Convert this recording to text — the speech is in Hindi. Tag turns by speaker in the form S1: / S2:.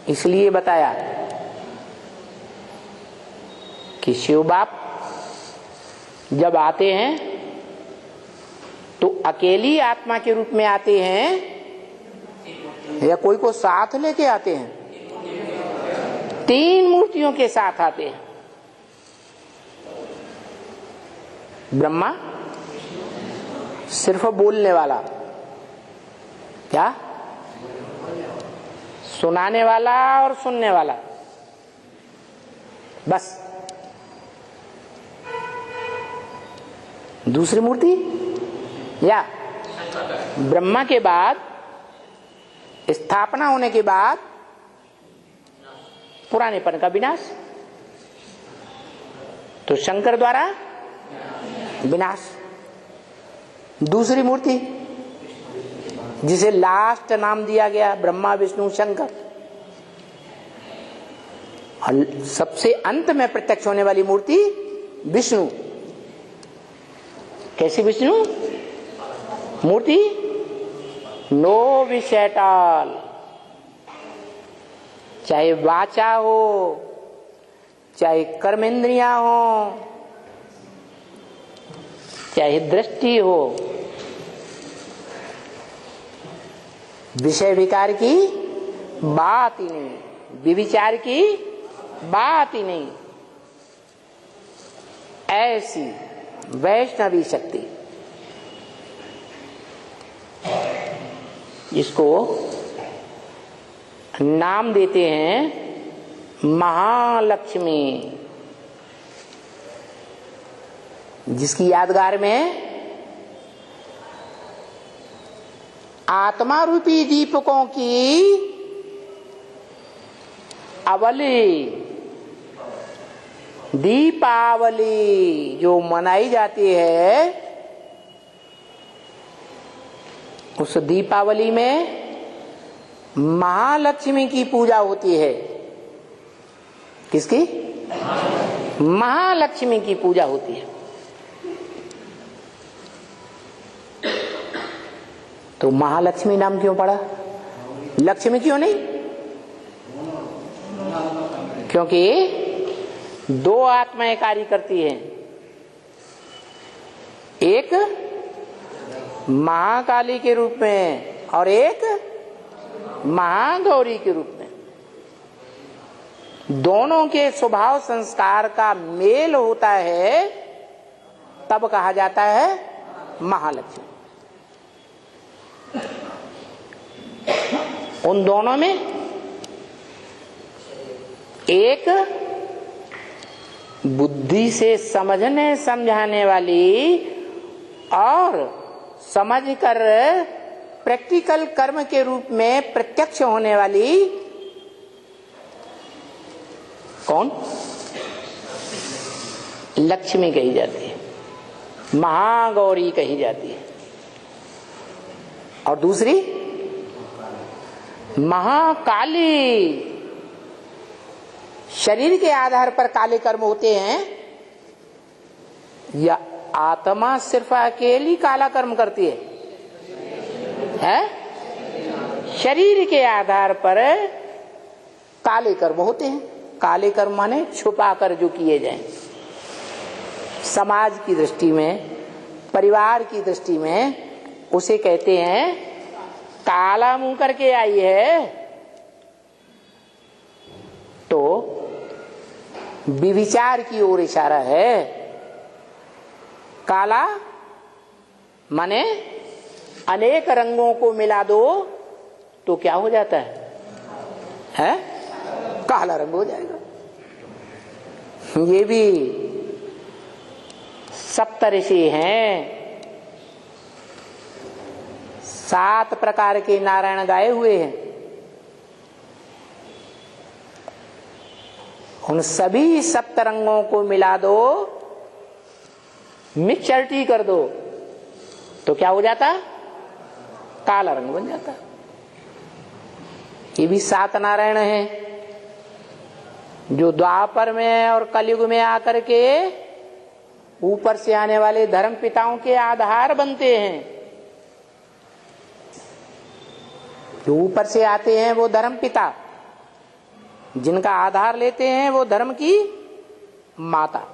S1: इसलिए बताया कि शिव बाप जब आते हैं तो अकेली आत्मा के रूप में आते हैं या कोई को साथ लेके आते हैं? 3 मूर्तियों के साथ आते हैं। ब्रह्मा सिर्फ बोलने वाला, क्या सुनाने वाला और सुनने वाला, बस। दूसरी मूर्ति या ब्रह्मा के बाद स्थापना होने के बाद पुरानेपन का विनाश, तो शंकर द्वारा विनाश। दूसरी मूर्ति जिसे लास्ट नाम दिया गया ब्रह्मा विष्णु शंकर, और सबसे अंत में प्रत्यक्ष होने वाली मूर्ति विष्णु। कैसी विष्णु मूर्ति? नो विषयटाल, चाहे वाचा हो, चाहे कर्मेंद्रियां हो, चाहे दृष्टि हो, विषय विकार की बात ही नहीं, विविचार की बात ही नहीं। ऐसी वैष्णवी शक्ति, इसको नाम देते हैं महालक्ष्मी, जिसकी यादगार में आत्मा रूपी दीपकों की अवली दीपावली जो मनाई जाती है, उस दीपावली में महालक्ष्मी की पूजा होती है। किसकी? महालक्ष्मी की पूजा होती है। तो महालक्ष्मी नाम क्यों पड़ा? लक्ष्मी क्यों नहीं? क्योंकि 2 आत्माएं कार्य करती हैं, एक महाकाली के रूप में और एक महागौरी के रूप में। दोनों के स्वभाव संस्कार का मेल होता है, तब कहा जाता है महालक्ष्मी। उन दोनों में एक बुद्धि से समझने समझाने वाली और समझकर प्रैक्टिकल कर्म के रूप में प्रत्यक्ष होने वाली कौन? लक्ष्मी कही जाती है, महागौरी कही जाती है। और दूसरी महाकाली। शरीर के आधार पर काले कर्म होते हैं या आत्मा सिर्फ अकेली काला कर्म करती है? शरीर के आधार पर काले कर्म होते हैं। काले कर्म माने छुपा कर जो किए जाएं, समाज की दृष्टि में, परिवार की दृष्टि में उसे कहते हैं काला मुंह करके आई है। तो विविचार की ओर इशारा है। काला माने अनेक रंगों को मिला दो तो क्या हो जाता है? काला रंग हो जाएगा। ये भी सप्तऋषि हैं, 7 प्रकार के नारायण गाए हुए हैं। उन सभी सप्तरंगों को मिला दो, मिक्सचरिटी कर दो तो क्या हो जाता? काला रंग बन जाता। ये भी 7 नारायण हैं जो द्वापर में और कलयुग में आकर के ऊपर से आने वाले धर्म पिताओं के आधार बनते हैं। जो ऊपर से आते हैं वो धर्म पिता, जिनका आधार लेते हैं वो धर्म की माता।